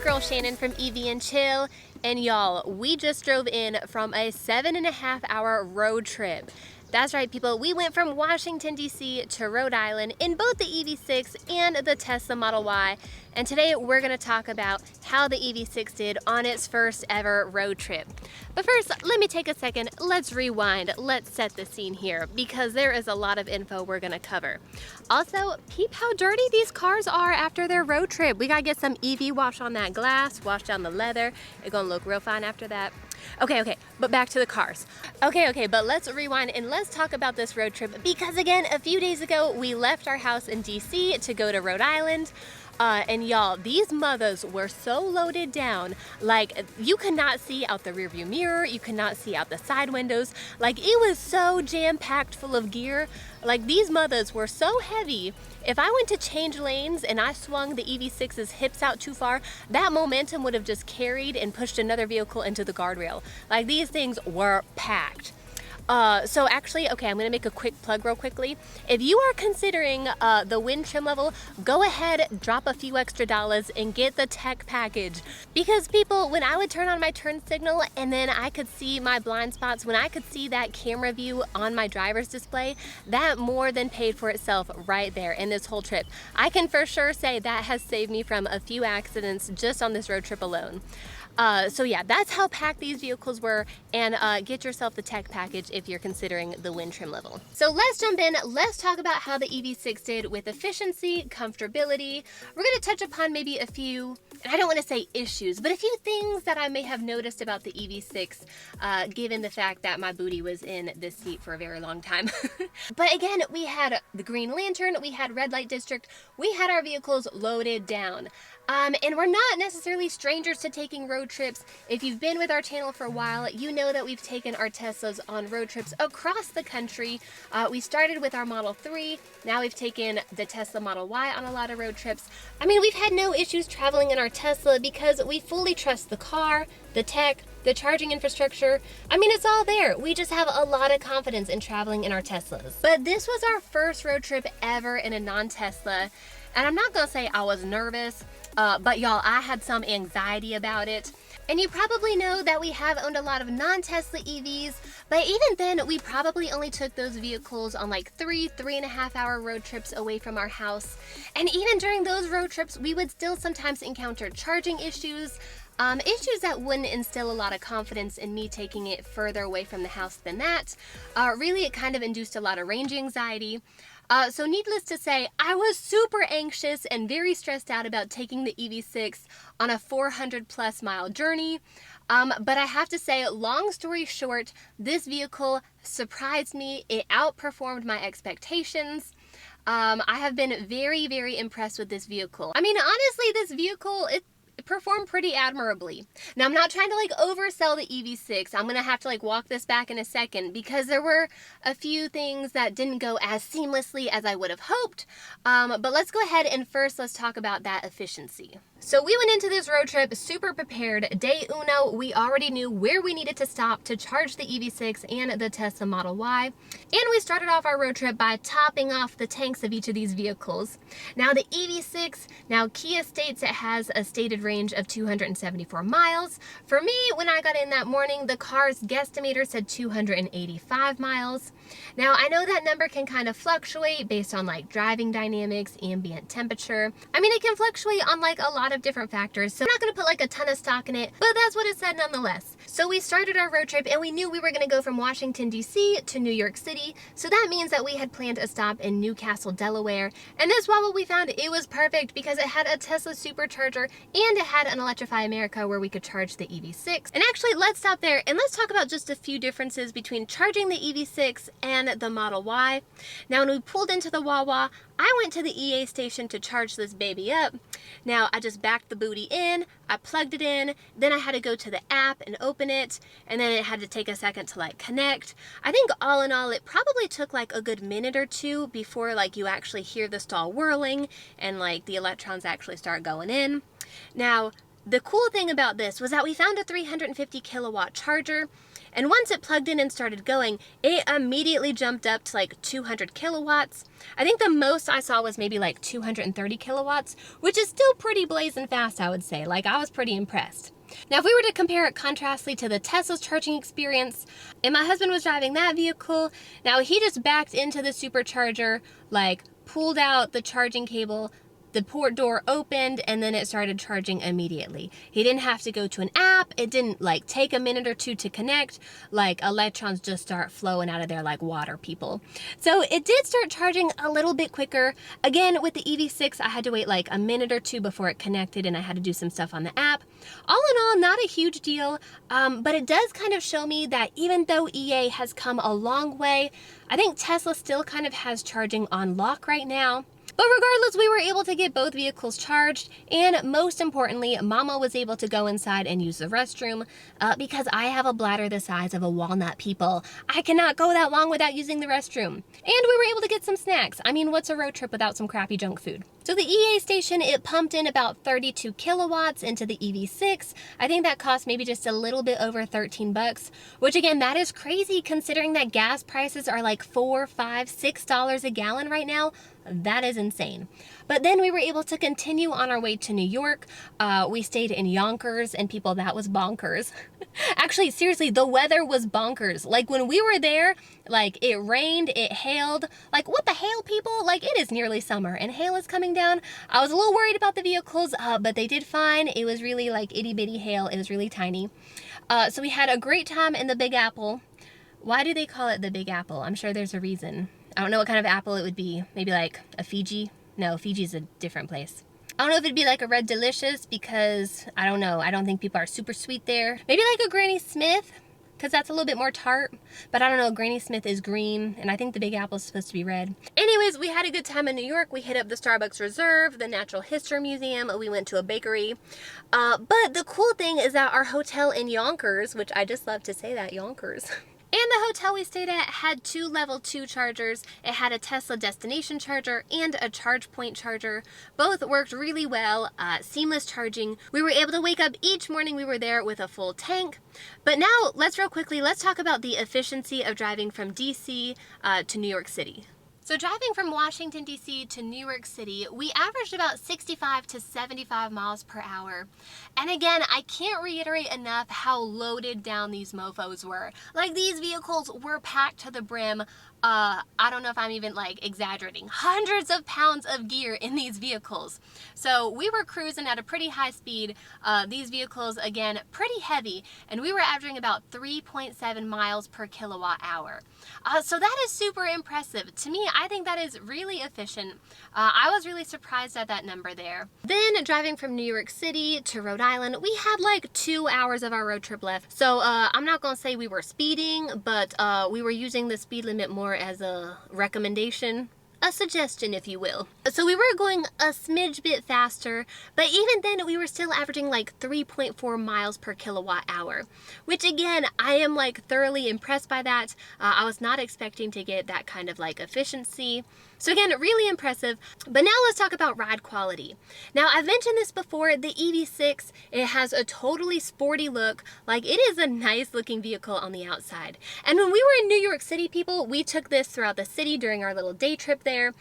your girl Shannon from EV and Chill, and y'all, we just drove in from a 7.5-hour road trip. That's right, people, we went from Washington, D.C. to Rhode Island in both the EV6 and the Tesla Model Y, and today we're going to talk about how the EV6 did on its first ever road trip. But first, let me take a second, let's rewind, let's set the scene here, because there is a lot of info we're going to cover. Also, peep how dirty these cars are after their road trip. We got to get some EV wash on that glass, wash down the leather. It's going to look real fine after that. Okay, but back to the cars. Okay, but let's rewind and let's talk about this road trip, because again, a few days ago, we left our house in DC to go to Rhode Island. And y'all, these mothers were so loaded down, like you could not see out the rearview mirror, you could not see out the side windows, like it was so jam-packed full of gear. Like these mothers were so heavy, if I went to change lanes and I swung the EV6's hips out too far, that momentum would have just carried and pushed another vehicle into the guardrail. Like these things were packed. So actually, okay, I'm gonna make a quick plug real quickly. If you are considering the wind trim level, go ahead, drop a few extra dollars and get the tech package. Because people, when I would turn on my turn signal and then I could see my blind spots, when I could see that camera view on my driver's display, that more than paid for itself right there in this whole trip. I can for sure say that has saved me from a few accidents just on this road trip alone. So yeah, that's how packed these vehicles were, and get yourself the tech package if you're considering the wind trim level. So let's jump in, let's talk about how the EV6 did with efficiency, comfortability. We're gonna touch upon maybe a few, and I don't wanna say issues, but a few things that I may have noticed about the EV6, given the fact that my booty was in this seat for a very long time. But again, we had the green lantern, we had red light district, we had our vehicles loaded down. And we're not necessarily strangers to taking road trips. If you've been with our channel for a while, you know that we've taken our Teslas on road trips across the country. We started with our Model 3, now we've taken the Tesla Model Y on a lot of road trips. I mean, we've had no issues traveling in our Tesla because we fully trust the car, the tech, the charging infrastructure. I mean, it's all there. We just have a lot of confidence in traveling in our Teslas. But this was our first road trip ever in a non-Tesla. And I'm not gonna say I was nervous, but y'all, I had some anxiety about it. And you probably know that we have owned a lot of non-Tesla EVs, but even then, we probably only took those vehicles on like 3.5-hour road trips away from our house. And even during those road trips, we would still sometimes encounter charging issues, issues that wouldn't instill a lot of confidence in me taking it further away from the house than that. Really, it kind of induced a lot of range anxiety. So needless to say, I was super anxious and very stressed out about taking the EV6 on a 400+ mile journey. But I have to say, long story short, this vehicle surprised me. It outperformed my expectations. I have been very, very impressed with this vehicle. I mean, honestly, this vehicle, it performed pretty admirably. Now, I'm not trying to like oversell the EV6. I'm gonna have to like walk this back in a second because there were a few things that didn't go as seamlessly as I would have hoped. But let's go ahead and first let's talk about that efficiency. So we went into this road trip super prepared. Day uno, we already knew where we needed to stop to charge the EV6 and the Tesla Model Y. And we started off our road trip by topping off the tanks of each of these vehicles. Now the EV6, now Kia states it has a stated range of 274 miles. For me, when I got in that morning, the car's guesstimator said 285 miles. Now I know that number can kind of fluctuate based on like driving dynamics, ambient temperature. I mean, it can fluctuate on like a lot of different factors, so I'm not gonna put like a ton of stock in it, but that's what it said nonetheless. So we started our road trip and we knew we were gonna go from Washington, D.C. to New York City, so that means that we had planned a stop in Newcastle, Delaware, and this Wawa we found it was perfect because it had a Tesla supercharger and it had an Electrify America where we could charge the EV6. And actually, let's stop there and let's talk about just a few differences between charging the EV6 and the Model Y. Now, when we pulled into the Wawa, I went to the EA station to charge this baby up. Now, I just backed the booty in, I plugged it in, then I had to go to the app and open it, and then it had to take a second to like connect. I think all in all, it probably took like a good minute or two before like you actually hear the stall whirling and like the electrons actually start going in. Now, The cool thing about this was that we found a 350 kilowatt charger, and once it plugged in and started going, it immediately jumped up to like 200 kilowatts. I think the most I saw was maybe like 230 kilowatts, which is still pretty blazing fast, I would say. Like, I was pretty impressed. Now, if we were to compare it contrastly to the Tesla's charging experience, and my husband was driving that vehicle, now he just backed into the supercharger, like pulled out the charging cable, the port door opened, and then it started charging immediately. He didn't have to go to an app. It didn't like take a minute or two to connect. Like, electrons just start flowing out of there like water, people. So it did start charging a little bit quicker. Again, with the EV6, I had to wait like a minute or two before it connected, and I had to do some stuff on the app. All in all, not a huge deal, but it does kind of show me that even though EA has come a long way, I think Tesla still kind of has charging on lock right now. But regardless, we were able to get both vehicles charged, and most importantly, Mama was able to go inside and use the restroom because I have a bladder the size of a walnut, people. I cannot go that long without using the restroom. And we were able to get some snacks. I mean, what's a road trip without some crappy junk food? So the EA station, it pumped in about 32 kilowatts into the EV6. I think that cost maybe just a little bit over 13 bucks, which again, that is crazy considering that gas prices are like $4, $5, $6 a gallon right now. That is insane. But then we were able to continue on our way to New York. We stayed in Yonkers, and people, that was bonkers. Actually, seriously, the weather was bonkers. Like, when we were there, like, it rained, it hailed. Like, what the hail, people? Like, it is nearly summer, and hail is coming down. I was a little worried about the vehicles, but they did fine. It was really like itty bitty hail. It was really tiny. So we had a great time in the Big Apple. Why do they call it the Big Apple? I'm sure there's a reason. I don't know what kind of apple it would be. Maybe like a Fiji? No, Fiji's a different place. I don't know if it'd be like a Red Delicious because, I don't know, I don't think people are super sweet there. Maybe like a Granny Smith, because that's a little bit more tart. But I don't know, Granny Smith is green, and I think the Big Apple is supposed to be red. Anyways, we had a good time in New York. We hit up the Starbucks Reserve, the Natural History Museum. We went to a bakery. But the cool thing is that our hotel in Yonkers, which I just love to say that, Yonkers. And the hotel we stayed at had 2 level 2 chargers. It had a Tesla destination charger and a charge point charger. Both worked really well, seamless charging. We were able to wake up each morning we were there with a full tank. But now, let's talk about the efficiency of driving from DC to New York City. So driving from Washington, D.C. to New York City, we averaged about 65 to 75 miles per hour. And again, I can't reiterate enough how loaded down these mofos were. Like, these vehicles were packed to the brim. I don't know if I'm even like exaggerating. Hundreds of pounds of gear in these vehicles. So we were cruising at a pretty high speed. These vehicles, again, pretty heavy, and we were averaging about 3.7 miles per kilowatt hour. So that is super impressive. To me, I think that is really efficient. I was really surprised at that number there. Then driving from New York City to Rhode Island, we had like 2 hours of our road trip left. So I'm not gonna say we were speeding, but we were using the speed limit more as a recommendation. A suggestion, if you will. So we were going a smidge bit faster, but even then we were still averaging like 3.4 miles per kilowatt hour, which again, I am like thoroughly impressed by that. I was not expecting to get that kind of like efficiency. So again, really impressive. But now let's talk about ride quality. Now, I've mentioned this before, the EV6, it has a totally sporty look. Like, it is a nice looking vehicle on the outside. And when we were in New York City, people, we took this throughout the city during our little day trip there.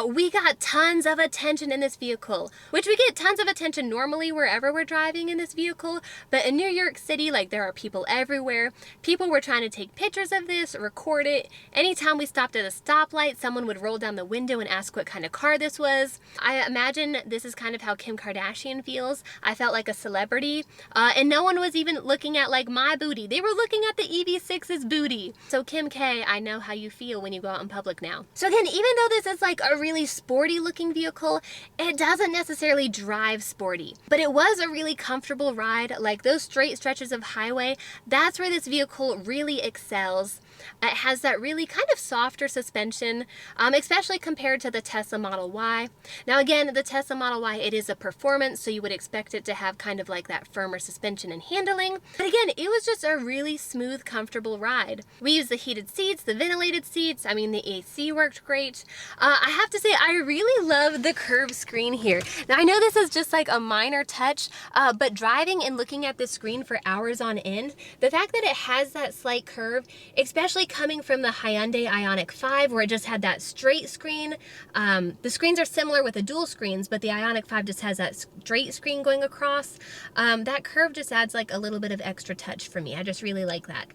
We got tons of attention in this vehicle, which we get tons of attention normally wherever we're driving in this vehicle. But in New York City, like, there are people everywhere. People were trying to take pictures of this, record it. Anytime we stopped at a stoplight, someone would roll down the window and ask what kind of car this was. I imagine this is kind of how Kim Kardashian feels. I felt like a celebrity, and no one was even looking at like my booty. They were looking at the EV6's booty. So Kim K, I know how you feel when you go out in public now. So again, even though this is like a really sporty looking vehicle, it doesn't necessarily drive sporty, but it was a really comfortable ride. Like, those straight stretches of highway, that's where this vehicle really excels. It has that really kind of softer suspension, especially compared to the Tesla Model Y. Now again, the Tesla Model Y, it is a performance, so you would expect it to have kind of like that firmer suspension and handling. But again, it was just a really smooth, comfortable ride. We used the heated seats, the ventilated seats. I mean, the AC worked great. I have to say, I really love the curved screen here. Now, I know this is just like a minor touch, but driving and looking at the screen for hours on end, the fact that it has that slight curve, especially coming from the Hyundai Ioniq 5, where it just had that straight screen. The screens are similar with the dual screens, but the Ioniq 5 just has that straight screen going across. That curve just adds like a little bit of extra touch for me. I just really like that.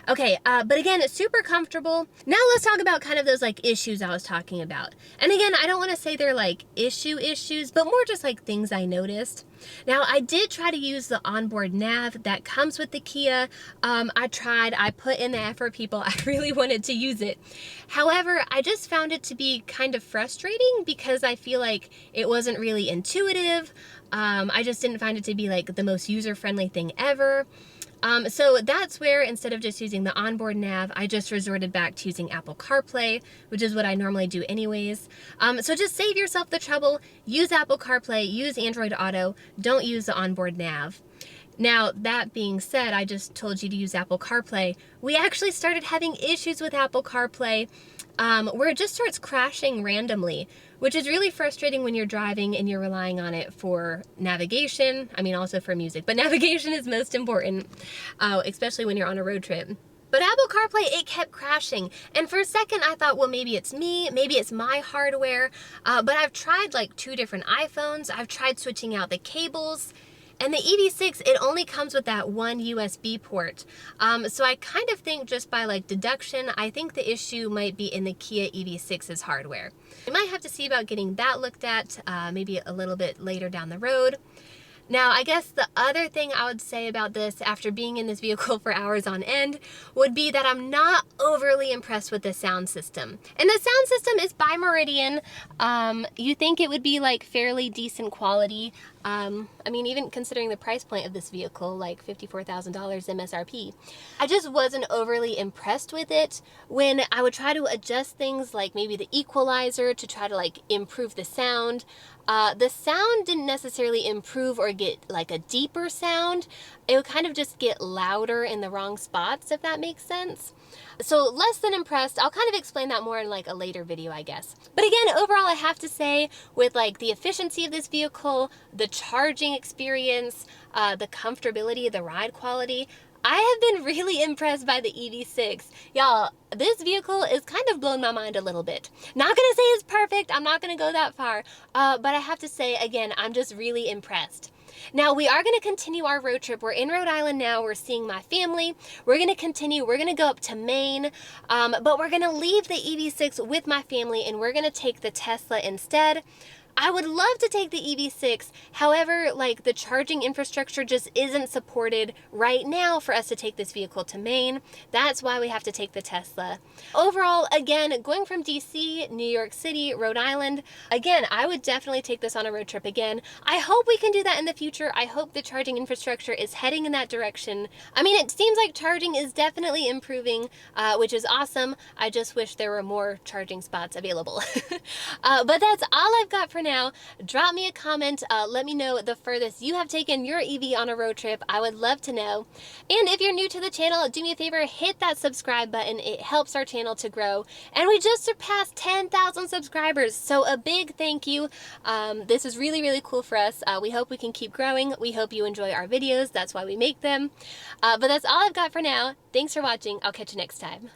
Okay, but again, it's super comfortable. Now let's talk about kind of those like issues I was talking about. And again, I don't want to say they're like issues, but more just like things I noticed. Now, I did try to use the onboard nav that comes with the Kia. I put in the effort, people. I really wanted to use it. However, I just found it to be kind of frustrating because I feel like it wasn't really intuitive. I just didn't find it to be like the most user-friendly thing ever. So that's where, instead of just using the onboard nav, I just resorted back to using Apple CarPlay, which is what I normally do anyways. So just save yourself the trouble, use Apple CarPlay, use Android Auto, don't use the onboard nav. Now, that being said, I just told you to use Apple CarPlay. We actually started having issues with Apple CarPlay where it just starts crashing randomly, which is really frustrating when you're driving and you're relying on it for navigation. I mean, also for music, but navigation is most important, especially when you're on a road trip. But Apple CarPlay, it kept crashing. And for a second, I thought, well, maybe it's me, maybe it's my hardware. But I've tried like 2 different iPhones. I've tried switching out the cables. And the EV6, it only comes with that one USB port. So I kind of think, just by like deduction, I think the issue might be in the Kia EV6's hardware. We might have to see about getting that looked at maybe a little bit later down the road. Now, I guess the other thing I would say about this, after being in this vehicle for hours on end, would be that I'm not overly impressed with the sound system. And the sound system is by Meridian. You think it would be like fairly decent quality. I mean, even considering the price point of this vehicle, like $54,000 MSRP. I just wasn't overly impressed with it. When I would try to adjust things like maybe the equalizer to try to like improve the sound didn't necessarily improve or get like a deeper sound. It would kind of just get louder in the wrong spots, if that makes sense. So less than impressed. I'll kind of explain that more in like a later video, I guess. But again, overall, I have to say, with like the efficiency of this vehicle, the charging experience, the comfortability, the ride quality, I have been really impressed by the EV6. Y'all, this vehicle is kind of blown my mind a little bit. Not gonna say it's perfect, I'm not gonna go that far, but I have to say, again, I'm just really impressed. Now, we are going to continue our road trip. We're in Rhode Island now. We're seeing my family. We're going to continue. We're going to go up to Maine, but we're going to leave the EV6 with my family, and we're going to take the Tesla instead. I would love to take the EV6. However, like, the charging infrastructure just isn't supported right now for us to take this vehicle to Maine. That's why we have to take the Tesla. Overall, again, going from DC, New York City, Rhode Island, again, I would definitely take this on a road trip again. I hope we can do that in the future. I hope the charging infrastructure is heading in that direction. I mean, it seems like charging is definitely improving, which is awesome. I just wish there were more charging spots available. But that's all I've got for now. Drop me a comment. Let me know the furthest you have taken your EV on a road trip. I would love to know. And if you're new to the channel, do me a favor, hit that subscribe button. It helps our channel to grow. And we just surpassed 10,000 subscribers, so a big thank you. This is really, really cool for us. We hope we can keep growing. We hope you enjoy our videos. That's why we make them. But that's all I've got for now. Thanks for watching. I'll catch you next time.